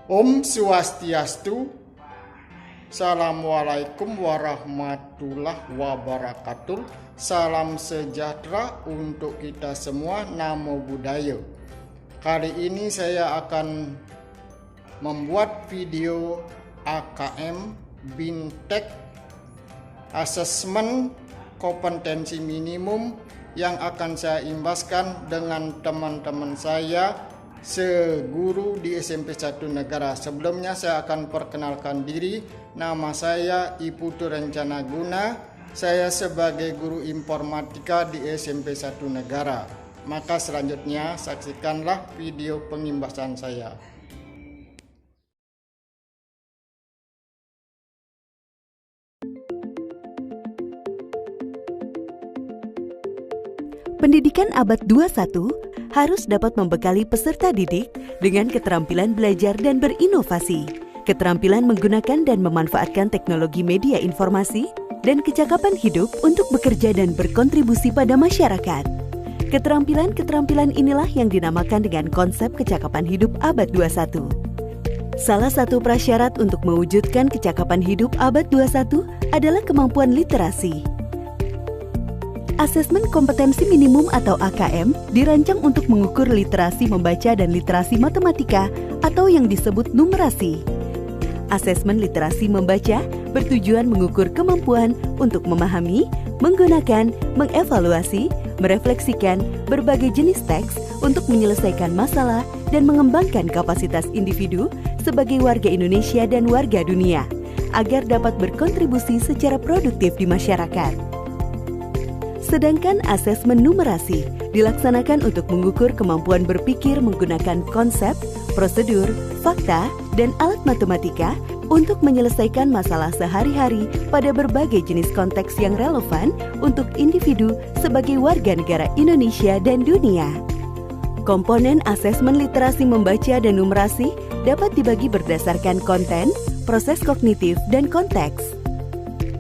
Om Swastiastu. Assalamualaikum warahmatullahi wabarakatuh. Salam sejahtera untuk kita semua. Namo Buddhaya. Kali ini saya akan membuat video AKM Bintek Asesmen Kompetensi Minimum yang akan saya imbaskan dengan teman-teman saya seguru di SMP 1 Negara. Sebelumnya saya akan perkenalkan diri. Nama saya Iputu Rencana Guna. Saya sebagai guru informatika di SMP 1 Negara. Maka selanjutnya saksikanlah video pengimbasan saya. Pendidikan abad 21 harus dapat membekali peserta didik dengan keterampilan belajar dan berinovasi, keterampilan menggunakan dan memanfaatkan teknologi media informasi, dan kecakapan hidup untuk bekerja dan berkontribusi pada masyarakat. Keterampilan-keterampilan inilah yang dinamakan dengan konsep kecakapan hidup abad 21. Salah satu prasyarat untuk mewujudkan kecakapan hidup abad 21 adalah kemampuan literasi. Asesmen kompetensi minimum atau AKM dirancang untuk mengukur literasi membaca dan literasi matematika atau yang disebut numerasi. Asesmen literasi membaca bertujuan mengukur kemampuan untuk memahami, menggunakan, mengevaluasi, merefleksikan berbagai jenis teks untuk menyelesaikan masalah dan mengembangkan kapasitas individu sebagai warga Indonesia dan warga dunia agar dapat berkontribusi secara produktif di masyarakat. Sedangkan asesmen numerasi dilaksanakan untuk mengukur kemampuan berpikir menggunakan konsep, prosedur, fakta, dan alat matematika untuk menyelesaikan masalah sehari-hari pada berbagai jenis konteks yang relevan untuk individu sebagai warga negara Indonesia dan dunia. Komponen asesmen literasi membaca dan numerasi dapat dibagi berdasarkan konten, proses kognitif, dan konteks.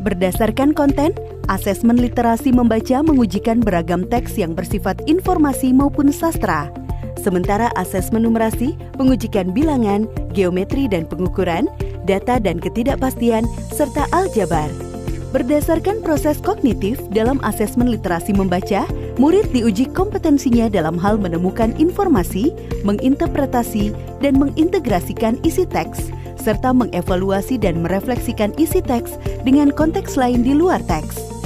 Berdasarkan konten, asesmen literasi membaca mengujikan beragam teks yang bersifat informasi maupun sastra. Sementara asesmen numerasi mengujikan bilangan, geometri dan pengukuran, data dan ketidakpastian, serta aljabar. Berdasarkan proses kognitif dalam asesmen literasi membaca, murid diuji kompetensinya dalam hal menemukan informasi, menginterpretasi, dan mengintegrasikan isi teks, serta mengevaluasi dan merefleksikan isi teks dengan konteks lain di luar teks.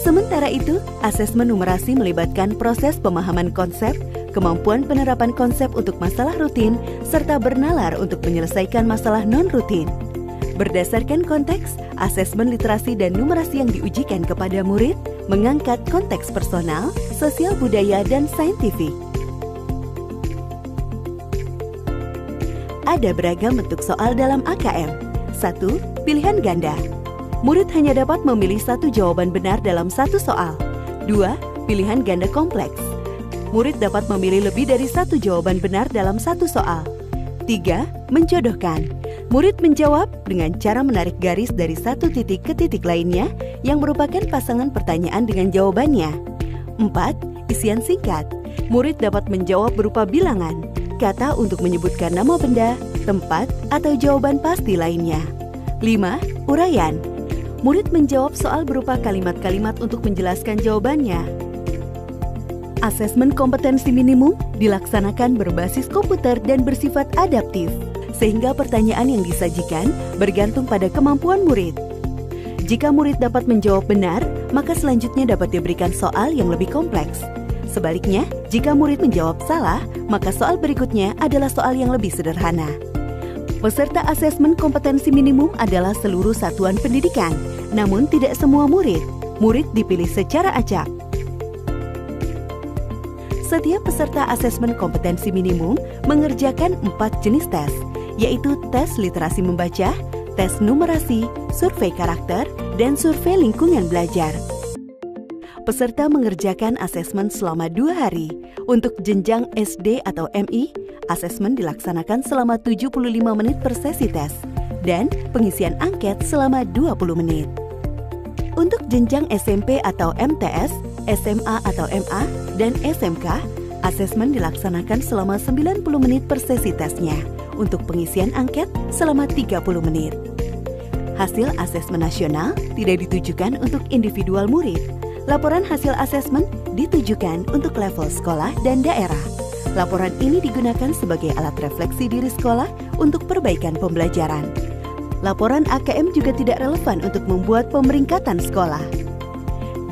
Sementara itu, asesmen numerasi melibatkan proses pemahaman konsep, kemampuan penerapan konsep untuk masalah rutin, serta bernalar untuk menyelesaikan masalah non-rutin. Berdasarkan konteks, asesmen literasi dan numerasi yang diujikan kepada murid mengangkat konteks personal, sosial budaya, dan saintifik. Ada beragam bentuk soal dalam AKM. 1. Pilihan ganda. Murid hanya dapat memilih satu jawaban benar dalam satu soal. 2. Pilihan ganda kompleks. Murid dapat memilih lebih dari satu jawaban benar dalam satu soal. 3. Menjodohkan. Murid menjawab dengan cara menarik garis dari satu titik ke titik lainnya yang merupakan pasangan pertanyaan dengan jawabannya. 4. Isian singkat. Murid dapat menjawab berupa bilangan, kata untuk menyebutkan nama benda, tempat, atau jawaban pasti lainnya. 5. Uraian. Murid menjawab soal berupa kalimat-kalimat untuk menjelaskan jawabannya. Asesmen kompetensi minimum dilaksanakan berbasis komputer dan bersifat adaptif, sehingga pertanyaan yang disajikan bergantung pada kemampuan murid. Jika murid dapat menjawab benar, maka selanjutnya dapat diberikan soal yang lebih kompleks. Sebaliknya, jika murid menjawab salah, maka soal berikutnya adalah soal yang lebih sederhana. Peserta asesmen kompetensi minimum adalah seluruh satuan pendidikan, namun tidak semua murid. Murid dipilih secara acak. Setiap peserta asesmen kompetensi minimum mengerjakan 4 jenis tes, yaitu tes literasi membaca, tes numerasi, survei karakter, dan survei lingkungan belajar. Peserta mengerjakan asesmen selama 2 hari. Untuk jenjang SD atau MI, asesmen dilaksanakan selama 75 menit per sesi tes, dan pengisian angket selama 20 menit. Untuk jenjang SMP atau MTS, SMA atau MA, dan SMK, asesmen dilaksanakan selama 90 menit per sesi tesnya. untuk pengisian angket selama 30 menit. Hasil asesmen nasional tidak ditujukan untuk individual murid. Laporan hasil asesmen ditujukan untuk level sekolah dan daerah. Laporan ini digunakan sebagai alat refleksi diri sekolah untuk perbaikan pembelajaran. Laporan AKM juga tidak relevan untuk membuat pemeringkatan sekolah.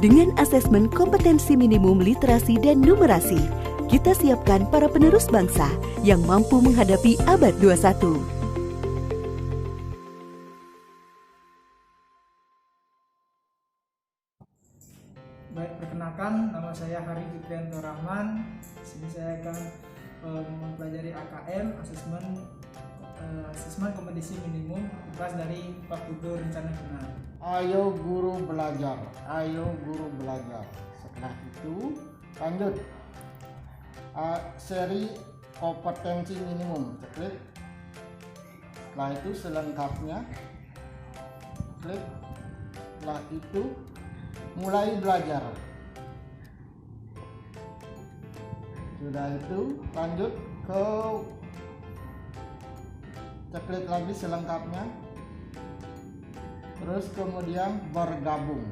Dengan asesmen kompetensi minimum literasi dan numerasi, kita siapkan para penerus bangsa yang mampu menghadapi abad 21. Baik, perkenalkan, nama saya Hari Fikrianto Rahman. Di sini saya akan mempelajari AKM, asesmen kompetensi minimum, kelas dari Pak Putu Rencana Kenal. Ayo guru belajar, ayo guru belajar. Setelah itu lanjut seri kompetensi minimum, klik. Setelah itu selengkapnya, klik. Setelah itu mulai belajar. Sudah itu lanjut ke klik lagi selengkapnya. Terus kemudian bergabung.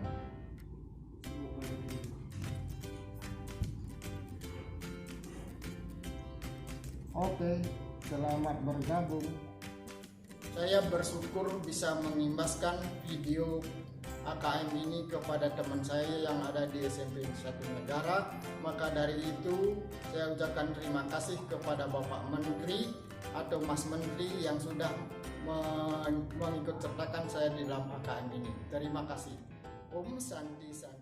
Oke, selamat bergabung. Saya bersyukur bisa mengimbaskan video AKM ini kepada teman saya yang ada di SMP Satu Negara. Maka dari itu saya ucapkan terima kasih kepada Bapak Menteri atau Mas Menteri yang sudah mengikut sertakan saya di dalam AKM ini. Terima kasih. Om Santi Santi.